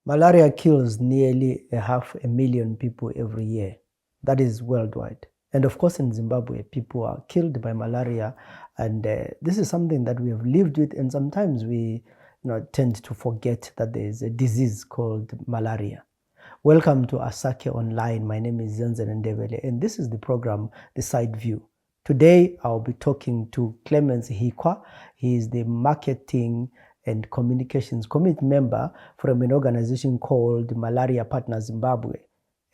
Malaria kills nearly 500,000 people every year. That is worldwide. And of course, in Zimbabwe, people are killed by malaria. And this is something that we have lived with. And sometimes we tend to forget that there is a disease called malaria. Welcome to Asake Online. My name is Zenzen Ndebele, and this is the program, The Side View. Today, I'll be talking to Clemens Hikwa. He is the Marketing and Communications Committee member from an organization called Malaria Partners Zimbabwe.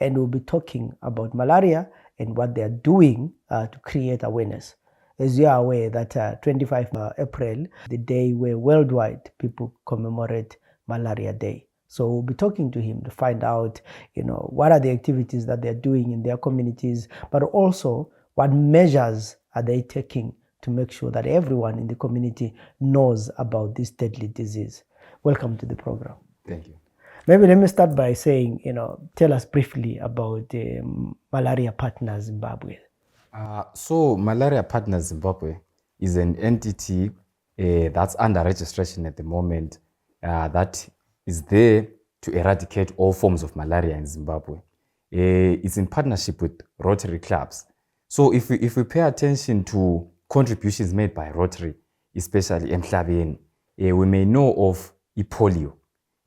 And we'll be talking about malaria and what they are doing to create awareness. As you are aware that 25 April, the day where worldwide people commemorate Malaria Day. So we'll be talking to him to find out, what are the activities that they're doing in their communities, but also what measures are they taking to make sure that everyone in the community knows about this deadly disease. Welcome to the program. Thank you. Maybe let me start by saying, tell us briefly about Malaria Partners Zimbabwe. So Malaria Partners Zimbabwe is an entity that's under registration at the moment that is there to eradicate all forms of malaria in Zimbabwe. It's in partnership with Rotary clubs. So if we pay attention to contributions made by Rotary, especially Emhlabeni, we may know of polio.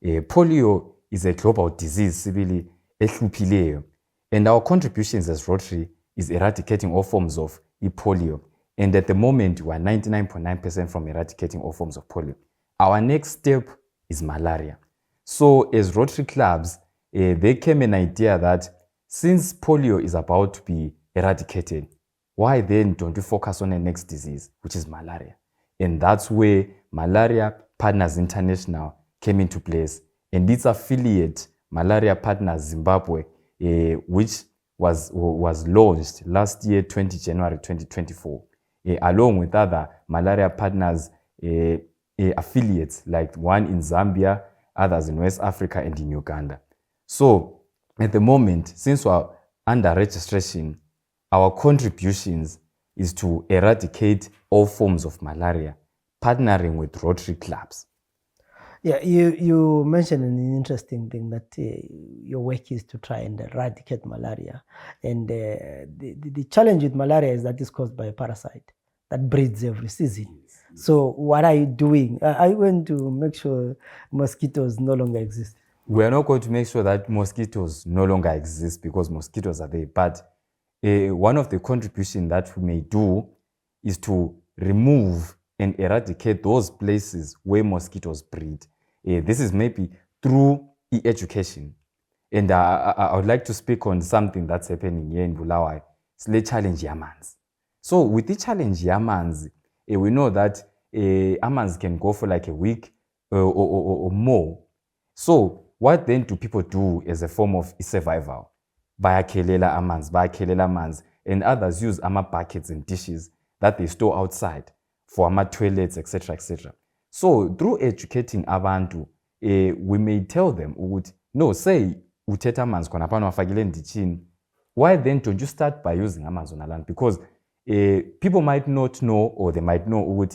Polio is a global disease, sibili ehluphileyo, and our contributions as Rotary is eradicating all forms of polio. And at the moment, we are 99.9% from eradicating all forms of polio. Our next step is malaria. So as Rotary clubs, they came an idea that since polio is about to be eradicated, why then don't we focus on the next disease, which is malaria? And that's where Malaria Partners International came into place. And its affiliate, Malaria Partners Zimbabwe, which was launched last year, January 2024, along with other Malaria Partners affiliates, like one in Zambia, others in West Africa and in Uganda. So at the moment, since we are under registration, our contributions is to eradicate all forms of malaria, partnering with Rotary clubs. Yeah, you mentioned an interesting thing that your work is to try and eradicate malaria. And the challenge with malaria is that it's caused by a parasite that breeds every season. Yes. So what are you doing? Are you going to make sure mosquitoes no longer exist? We are not going to make sure that mosquitoes no longer exist because mosquitoes are there. But one of the contributions that we may do is to remove and eradicate those places where mosquitoes breed. This is maybe through education. And I would like to speak on something that's happening here in Bulawayo. It's the challenge Yamans. So with the challenge Yamans, we know that Amans can go for like a week or more. So what then do people do as a form of survival? Bayakhelela amans, and others use buckets and dishes that they store outside for toilets, etc., etc. So through educating abantu, we may tell them, no, say uthetha amanzi khona phana wafakile enditshini. Why then don't you start by using amanzi on land? Because people might not know, or they might know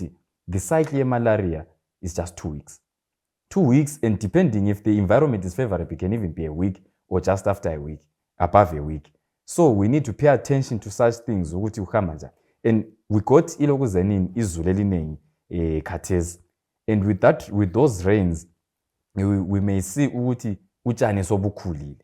the cycle of malaria is just 2 weeks. 2 weeks, and depending if the environment is favorable, it can even be a week or just after a week, above a week. So we need to pay attention to such things. And we got ilokuzenin izulu elinengi khathesi. And with those rains, we may see ukuthi utshani sobukhulile.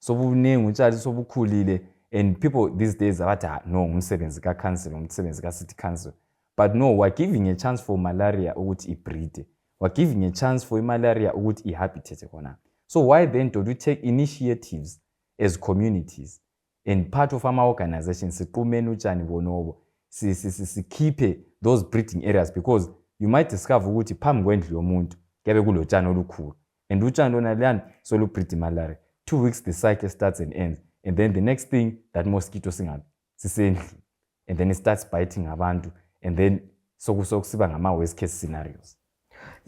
Sobunengi utshani sobukhulile, and people these days are no umsebenzi ka council, umsebenzi ka city council. But no, we're giving a chance for malaria ukuthi ibreed. We're giving a chance for malaria ukuthi ihabitate khona. So why then do we take initiatives as communities? And part of our organization, siqumene utshani bonobo, sikhiphe those breeding areas, because you might discover ukuthi phambi kwendlu yomuntu kuyabe kulotshani olukhulu, and utshani lona luyani solubreed malaria. 2 weeks the cycle starts and ends, and then the next thing, that mosquito sisendlini, and then it starts biting abantu, and then sokusiba ngama worst case scenarios.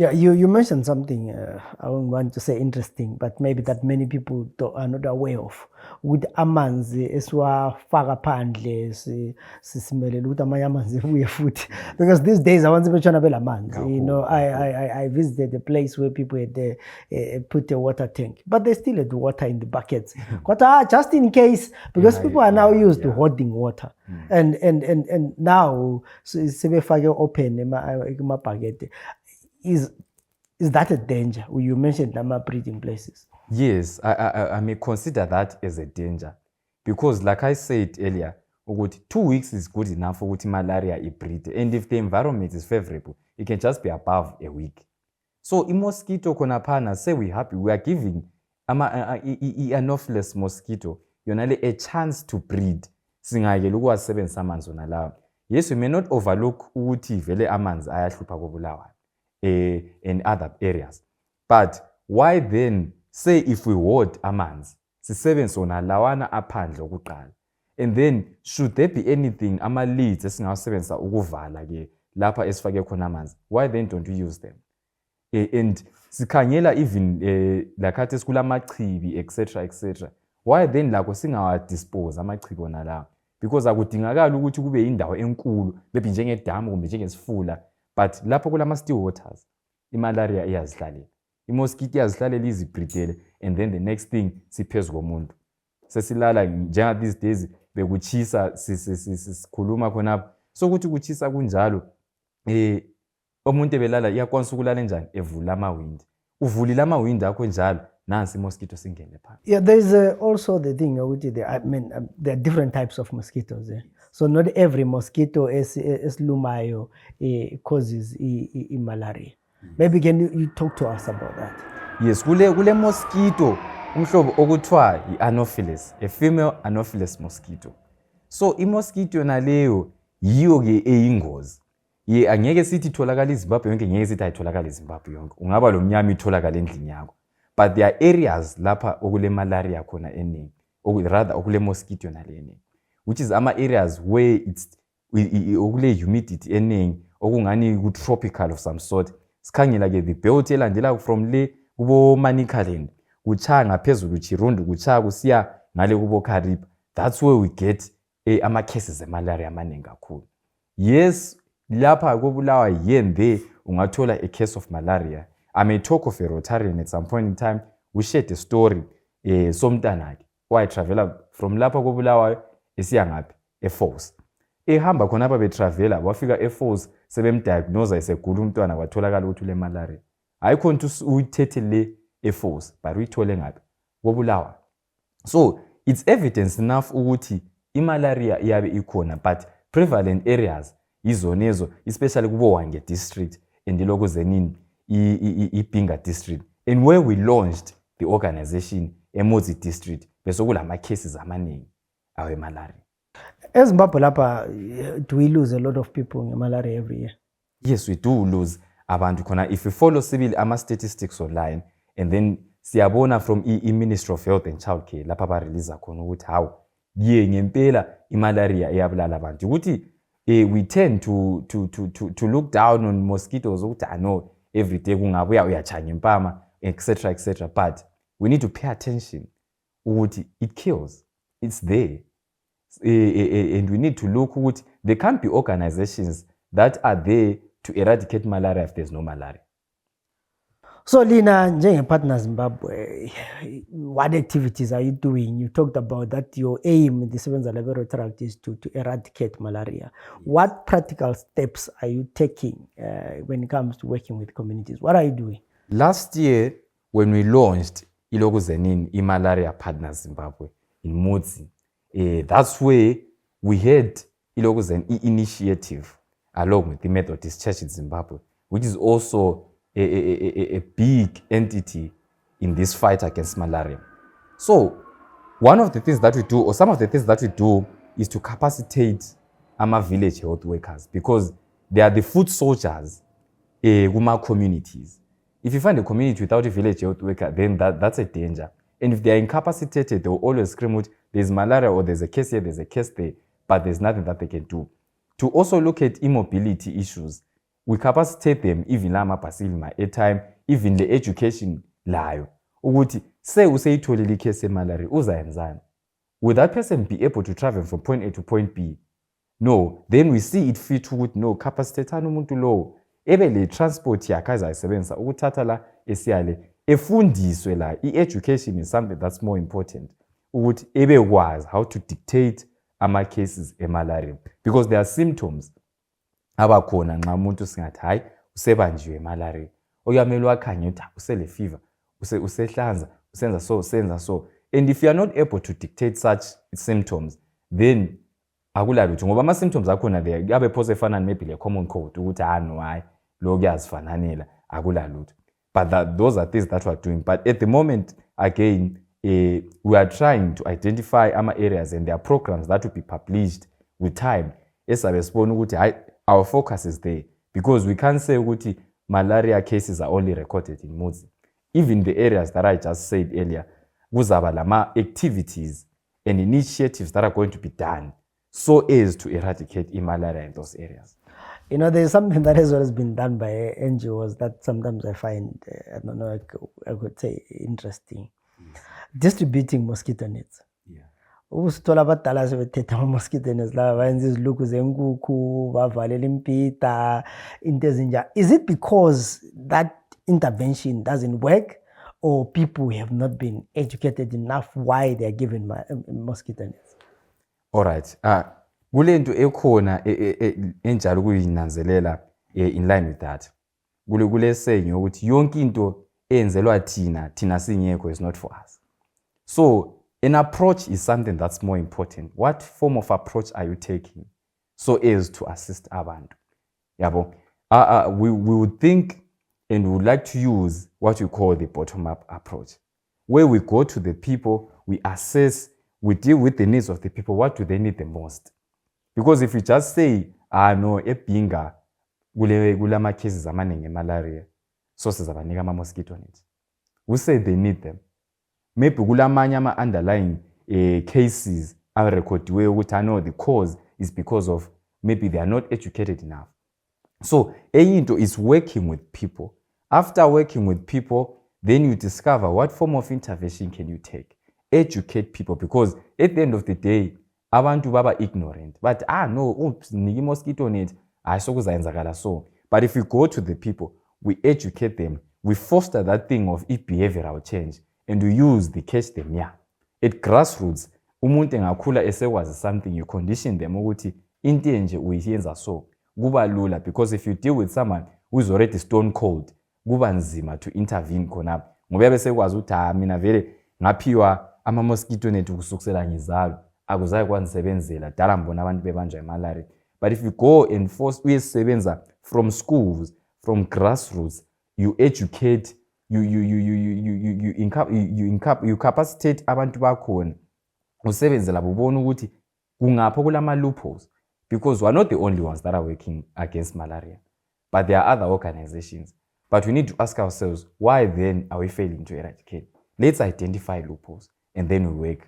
Yeah, you mentioned something, I don't want to say interesting, but maybe that many people are not aware of. With amanzi esiwafaka phandle simelele ukuthi amanye amanzi abuye futhi. Because these days abantu betshona belamanzi. You know, I visited a place where people had put a water tank, but they still had water in the buckets. But just in case, because people are now used to hoarding water. And now sebefake open emabhakede. Is that a danger? You mentioned number breeding places. Yes, I may consider that as a danger because, like I said earlier, 2 weeks is good enough for malaria to breed, and if the environment is favorable, it can just be above a week. So, in mosquito konapana, say we happy, we are giving Anopheles mosquito a chance to breed. Yes, we may not overlook ukuthi vele amanzi ayahlupha kobulawayo in other areas. But why then say if we hoard amanzi, sisebenze wona lawana aphandle okuqala, and then should there be anything ama-leads esingawasebenzisa ukuvala ke lapha esifake khona amanzi, why then don't we use them? And sikhangela even lakhathi esikulamachibi etc, why then lakho singawa-dispose amachibi wona lawo? Because akudingakala ukuthi kube indawo enkulu maybe njengedamu kumbe njengesifula, but lapho kulama-still waters imalaria iyazihlalela, imosquito iyazihlalela izibhridele, and then the next thing siphezu komuntu sesilala njenga these days bekuchisa sikhuluma khonapho. So ukuthi kuchisa kunjalo umuntu ebelala iyakwanisa ukulala njani evula amawindi, uvulile amawindi akho njalo nansi mosquito singene phansi. Yeah, there's also the thing ukuthi there are different types of mosquitoes. So not every mosquito esilumayo causes malaria. Maybe can you talk to us about that? Yes, kule mosquito umhlobo okuthiwa i-Anopheles, a female Anopheles mosquito. So i-mosquito naleyo yiyo ke eyingozi. Angeke sithi itholakala eZimbabwe yonke, ngeke sithi ayitholakala eZimbabwe yonke. Ungaba lo mnyama itholakala endlini yakho. But there are areas lapha okule malaria khona eningi, rather okule mosquito naleni, which is ama areas where it's okule humidity eningi okungani ku-tropical of some sort. Sikhangela ke the belt elandela from le kubo Manicaland, kuchaya ngaphezulu Chirundu, kuchaya kusiya ngale kubo Kariba. That's where we get ama cases malaria amaningi kakhulu. Yes, lapha kobulawa here and there ungathola a case of malaria. I may talk of a Rotarian at some point in time. We shared a story somtanake why traveler from lapha kobulawayo esiya ngaphi eFalls. Ehamba khonapha betravela wafika eFalls sebemdiagnose esegula umntwana kwatholakala ukuthi ule malaria. Ayikho nto uyithethe le eFalls but uyithole ngaphi kobulawayo. So it's evidence enough ukuthi imalaria iyabe ikhona, but prevalent areas izonezo, especially kubo Hwange district and iloko zenini iPinga district, and where we launched the organization eMozi district bese kulama cases amaningi awe malaria. eZimbabwe lapha, do we lose a lot of people in malaria every year? Yes, we do lose abantu khona. If we follow civil statistics online, and then siyabona from i-Ministry of Health and Child Care lapha ba release khona ukuthi how ngempela imalaria iyabulala abantu, ukuthi we tend to look down on mosquitoes ukuthi I know every day kungabuya uyachanya impama etc, but we need to pay attention ukuthi it kills, it's there. And we need to look ukuthi there can't be organizations that are there to eradicate malaria if there's no malaria. So Lina, njenge-Partner Zimbabwe, what activities are you doing? You talked about that your aim in the Sebenza Laboratory is to eradicate malaria. Yes. What practical steps are you taking when it comes to working with communities? What are you doing? Last year, when we launched Iloko Zenin, Malaria Partner Zimbabwe in Mozi, that's where we had Iloko Zenin initiative along with the Methodist Church in Zimbabwe, which is also a big entity in this fight against malaria. So one of the things that we do, or some of the things that we do, is to capacitate our village health workers, because they are the foot soldiers in our communities. If you find a community without a village health worker, then that's a danger. And if they are incapacitated, they will always scream out, there's malaria, or there's a case here, there's a case there, but there's nothing that they can do. To also look at immobility issues, we capacitate them even la mabhasili ma-airtime, even the education layo ukuthi useyitholile icase yemalaria uzayenzani. Will that person be able to travel from point A to point B? No. Then we see it fit ukuthi no capacitate umuntu lo ebe le transport yakhe azayisebenzisa ukuthatha la esiyale efundiswe la. I-education is something that's more important ukuthi ebe kwazi how to dictate ama-cases emalaria, because there are symptoms abakhona nxa umuntu singathi hayi usebanjiwe emalaria, okuyamele wakhanye ukuthi usele fever, usehlanza, usenza so, usenza so. And if you are not able to dictate such symptoms, then akulalutho, ngoba ama-symptoms akhona there yabe phose efana maybe le common cold ukuthi no hayi lo kuyazifananela akulalutho. But those are things that we are doing. But at the moment, again, we are trying to identify areas, and there are programs that will be published with time. Our focus is there, because we can't say ukuthi malaria cases are only recorded in Mudzi. Even the areas that I just said earlier, kuzaba lama activities and initiatives that are going to be done so as to eradicate malaria in those areas. You know, there's something that has always been done by NGOs that sometimes I find, I don't know, I could say interesting. Distributing mosquito nets. Usithola abadala sebethethe ama-mosquito nets la bayenza iziluku zenkukhu bavalela impita into ezinja. Is it because that intervention doesn't work, or people have not been educated enough why they are given mosquito nets? All right. Kule nto ekhona enjalo kuyinanzelela in line with that. Kule saying ukuthi yonke into enzelwa thina singekho is not for us. So an approach is something that's more important. What form of approach are you taking so as to assist abantu? Yabo. We would think and we would like to use what we call the bottom-up approach, where we go to the people, we assess, we deal with the needs of the people. What do they need the most? Because if you just say, no, ebinga gulama cases amaningi malaria, so sizabanika ama-mosquito nets. We say they need them. Maybe kulamanye ama-underlying cases are recorded where I know the cause is because of maybe they are not educated enough. So into is working with people. After working with people, then you discover what form of intervention can you take. Educate people, because at the end of the day, abantu baba ignorant. But no, oops, niki mosquito net, ayisokuzayenzakala so. But if you go to the people, we educate them, we foster that thing of behavioral change, and we use the catch them here. At grassroots, umuntu engakhula esewazi something, you condition them ukuthi into enje uyiyenza so. Kuba lula, because if you deal with someone who is already stone cold, kuba nzima to intervene khona. Ngoba yabe sekwazi ukuthi mina vele ngaphiwa ama-mosquito net kusukisela ngizalwe, akuzayi kwanisebenzela dala mbona abantu bebanjwa malaria. But if you go and force uyesebenza from schools, from grassroots, you educate, you capacitate abantu bakhona, usebenzela bubona ukuthi kungapho kulama loopholes, because we are not the only ones that are working against malaria, but there are other organizations. But we need to ask ourselves, why then are we failing to eradicate? Let's identify loopholes and then we work.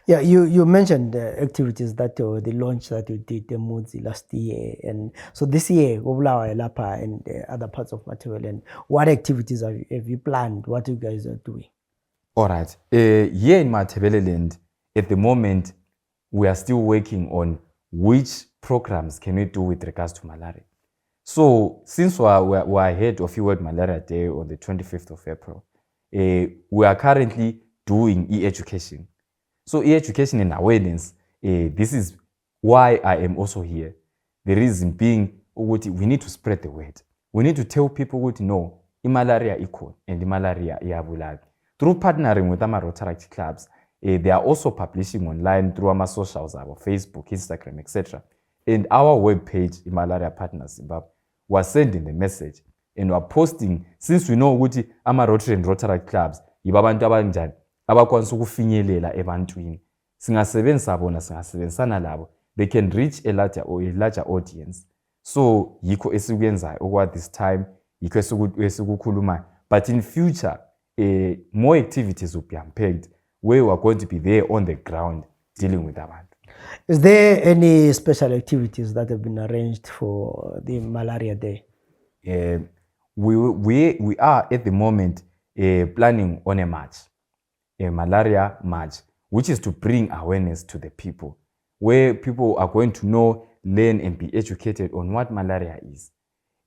Yeah, you mentioned the activities that the launch that you did the Mudzi last year, and so this year Gobulawa Lapa and other parts of Matabeleland, what activities have you planned? What you guys are doing? All right, here in Matabeleland at the moment we are still working on which programs can we do with regards to malaria. So since we are ahead of World Malaria Day on the 25th of April, we are currently doing e-education. So e-education and awareness, this is why I am also here. The reason being, we need to spread the word. We need to tell people no, malaria equal and malaria iyabulala. Through partnering with our Rotaract clubs, they are also publishing online through our socials, our Facebook, Instagram, etc. And our webpage, Malaria Partners Zimbabwe, was sending the message and we are posting, since we know ukuthi ama Rotary and Rotaract clubs ibabantu abanjani abakwanisa ukufinyelela ebantwini, singasebenzisa bona, singasebenzisana labo, they can reach a larger audience. So yikho esikuyenzayo okwa this time, yikho esikukhulumayo. But in future, more activities will be unpacked where we are going to be there on the ground dealing with abantu. Is there any special activities that have been arranged for the Malaria Day? We are at the moment planning on a march, a malaria march, which is to bring awareness to the people, where people are going to know, learn, and be educated on what malaria is.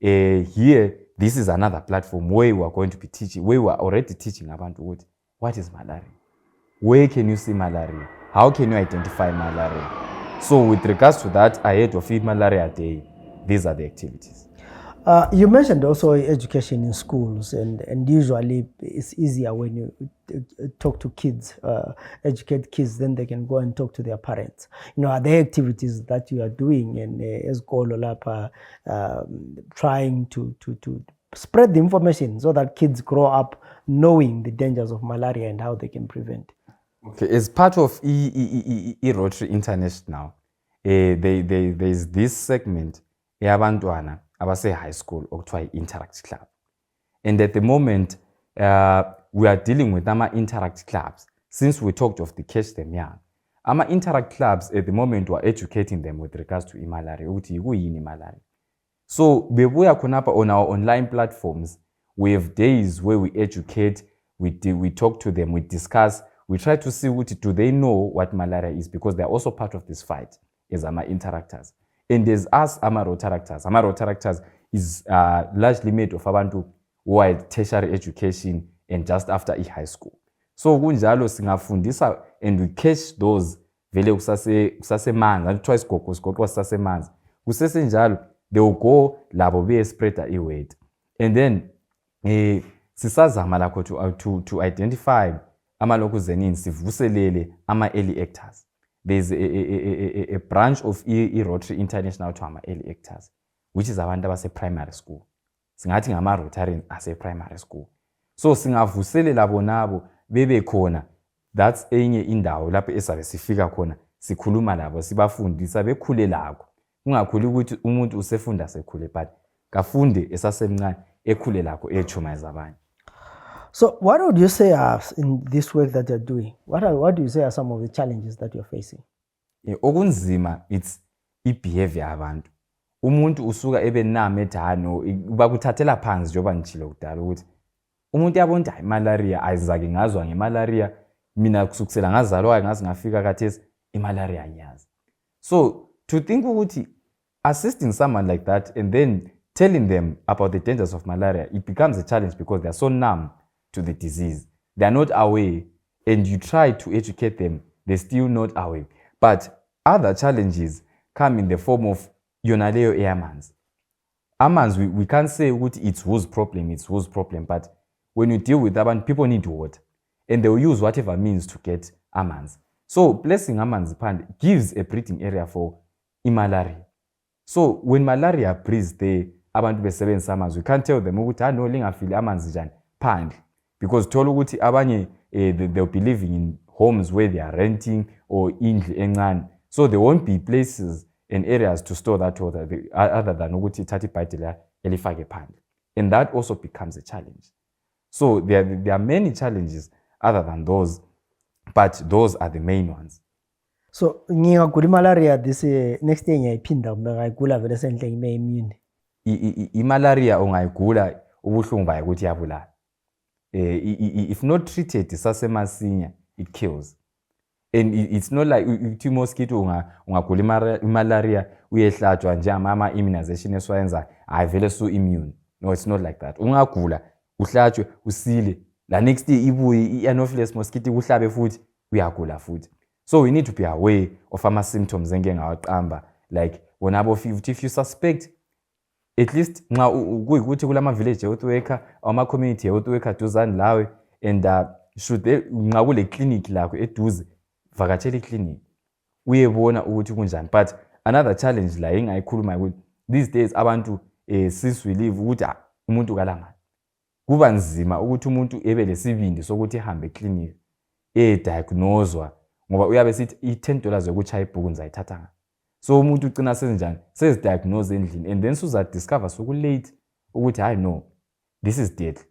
Here, this is another platform where we are going to be teaching, where we are already teaching about what is malaria. Where can you see malaria? How can you identify malaria? So with regards to that, ahead of it, Malaria Day, these are the activities. You mentioned also education in schools, and usually it's easier when you talk to kids, educate kids, then they can go and talk to their parents. Are there activities that you are doing in Ezkolo Lapa, trying to spread the information so that kids grow up knowing the dangers of malaria and how they can prevent? Okay, as part of Rotary International, there's this segment, eyabantwana abase high school, okuthiwa Interact Club. And at the moment, we are dealing with our Interact clubs. Since we talked of the Catch Them Young, our Interact clubs at the moment were educating them with regards to malaria. Malaria. So, bebuya kunapa on our online platforms, we have days where we educate, we talk to them, we discuss. We try to see do they know what malaria is, because they're also part of this fight as our interactors. And there's us, our Rotaractors. Our Rotaractors is largely made of abantu who are tertiary education and just after high school. So kunjalo singafundisa and we catch those vele kusase manzi, and twice kusase manzi. Kusase njalo, they will go labo be spreader word. And then sisazama lakho to identify amaloku zenini sivuselele ama-early actors. There's a branch of Rotary International to ama-early actors, which is abantu abase-primary school. Singathi ngama-Rotarians ase-primary school. So singavuselela bonabo bebe khona. That's enye indawo lapho esabe sifika khona sikhuluma labo sibafundisa bekhule lakho. Ungakhuli ukuthi umuntu usefunda sekhule, but kafunde esasemncane ekhule lakho echumayeza abanye. So what would you say are, in this work that you're doing, what do you say are some of the challenges that you're facing? Okunzima, it's behavior abantu. Umuntu usuka ebe namethano bakuthathela phansi njoba ngitshilo kudala ukuthi umuntu yabona hayi malaria ayizake ngazwa ngemalaria, mina kusukisela ngazalwa ngazi ngafika khathesi imalaria ngiyazi. So to think ukuthi assisting someone like that and then telling them about the dangers of malaria, it becomes a challenge because they are so numb to the disease. They are not aware, and you try to educate them, they're still not aware. But other challenges come in the form of Yonaleo airmans. Airmans, we can't say it's whose problem, but when you deal with that, people need water, and they will use whatever means to get airmans. So placing airmans pond gives a breeding area for malaria. So when malaria breeds there, abantu besebenza amanzi, we can't tell them ukuthi no lingafili amanzi njani phandle, because thola ukuthi abanye they'll be living in homes where they are renting or indlu encane, so there won't be places and areas to store that water other than ukuthi ithatha ibhayidi elifake phandle, and that also becomes a challenge. So there are many challenges other than those, but those are the main ones. So ngingagula malaria this next day ngiyayiphinda kumbe ngayigula vele senhle ngime immune. Malaria ungayigula ubuhlungu bayo ukuthi yabulala. If not treated sasemasinya, it kills. And it's not like uthi mosquito ungagula malaria uyehlatshwa nje ama immunization esiwenza ayivele so immune. No, it's not like that. Ungagula uhlatshwe usile, la next day ibuye i-anopheles mosquito uhlabe futhi uyagula futhi. So we need to be aware of ama symptoms engengawaqamba, like wonabo if you suspect, at least nxa kuyikuthi kulama village health worker or ama community health worker duzane lawe, and should they nxa kule clinic lakho eduze vakatshela iclinic uyebona ukuthi kunjani. But another challenge la engayikhuluma ukuthi these days abantu since we live ukuthi umuntu kalama kuba nzima ukuthi umuntu ebe lesibindi sokuthi ehambe eclinic diagnosewa, ngoba uyabe sithi $10 yokuchaya ibhuku ngizayithatha. So umuntu ucina senjani sesidiagnose endlini, and then suza discover soku late ukuthi hayi no, this is deadly.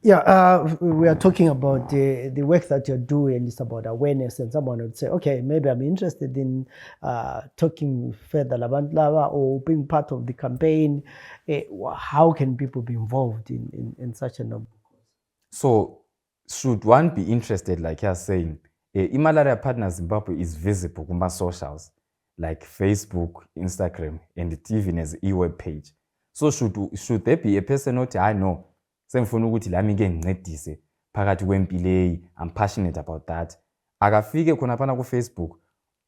Yeah, we are talking about the work that you're doing. It's about awareness, and someone would say, okay, maybe I'm interested in talking further about lava or being part of the campaign. How can people be involved in such a number? So, should one be interested, like you're saying, iMalaria Partners Zimbabwe is visible on socials like Facebook, Instagram, and even as e-web page. So, should there be a person not I know, sengifuna ukuthi lami ke ngincedise phakathi kwempilo, I'm passionate about that. Akafike khona phana ku Facebook,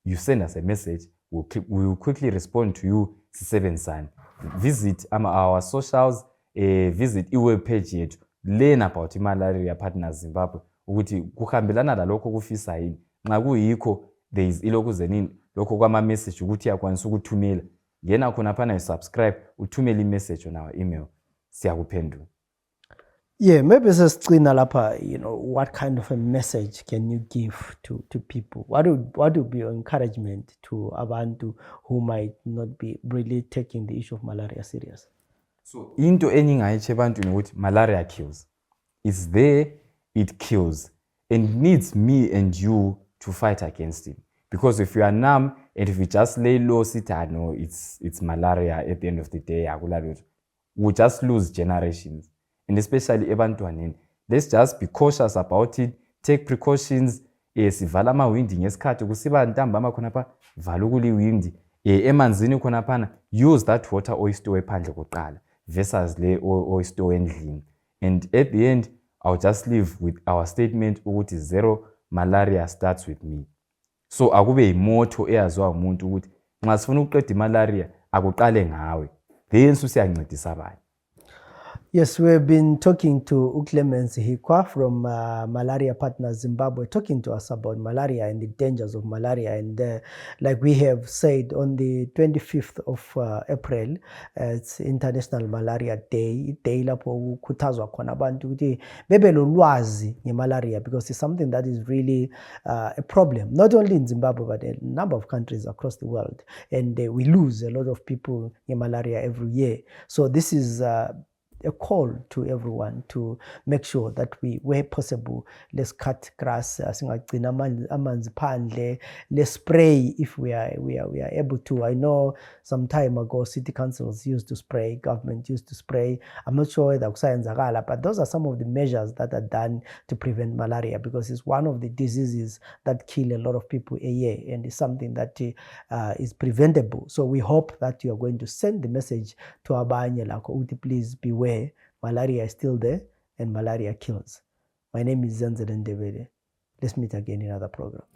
you send us a message, we will quickly respond to you. Sisebenzisane. Visit our socials, visit i-web page yethu. Learn about iMalaria Partners Zimbabwe ukuthi kuhambelana lalokho kufisa yini. Nxa kuyikho there is ilokhu zenini lokho kwama message ukuthi yakwanisa ukuthumela. Ngena khona phana subscribe uthumele i-message on our email. Siyakuphendula. Yeah, maybe sesigcina lapha, what kind of a message can you give to people? What would be your encouragement to abantu who might not be really taking the issue of malaria serious? So into engingayitsho ebantwini ukuthi malaria kills. It's there, it kills, and needs me and you to fight against it. Because if you are numb and if you just lay low, sit no, it's malaria at the end of the day, we'll just lose generations. And especially ebantwaneni, let's just be cautious about it, take precautions. Sivala amawindi ngesikhathi kusiba ntambama khona pha vala ukuliwindi. Emanzini khona phana use that water oyistore phandle kuqala versus le oyistore endlini. And at the end, I'll just leave with our statement ukuthi zero malaria starts with me. So akube yimotto eyaziwa umuntu ukuthi nxa sifuna ukuqeda malaria akuqale ngawe. Then susiyancedisa abanye. Yes, we've been talking to Clemens Hikwa from Malaria Partners Zimbabwe, talking to us about malaria and the dangers of malaria. And like we have said, on the 25th of April, it's International Malaria Day. Day lapho kukhuthazwa khona abantu ukuthi bebe lolwazi ngemalaria, because it's something that is really a problem, not only in Zimbabwe, but a number of countries across the world. And we lose a lot of people in malaria every year. So this is a call to everyone to make sure that we, where possible, let's cut grass, singagcina amanzi phandle, let's spray if we are able to. I know some time ago city councils used to spray, government used to spray. I'm not sure whether kusayenzakala, but those are some of the measures that are done to prevent malaria, because it's one of the diseases that kill a lot of people a year, and it's something that is preventable. So we hope that you are going to send the message to abanye lakho ukuthi please beware. Malaria is still there, and malaria kills. My name is Zenzele Ndebele. Let's meet again in other programs.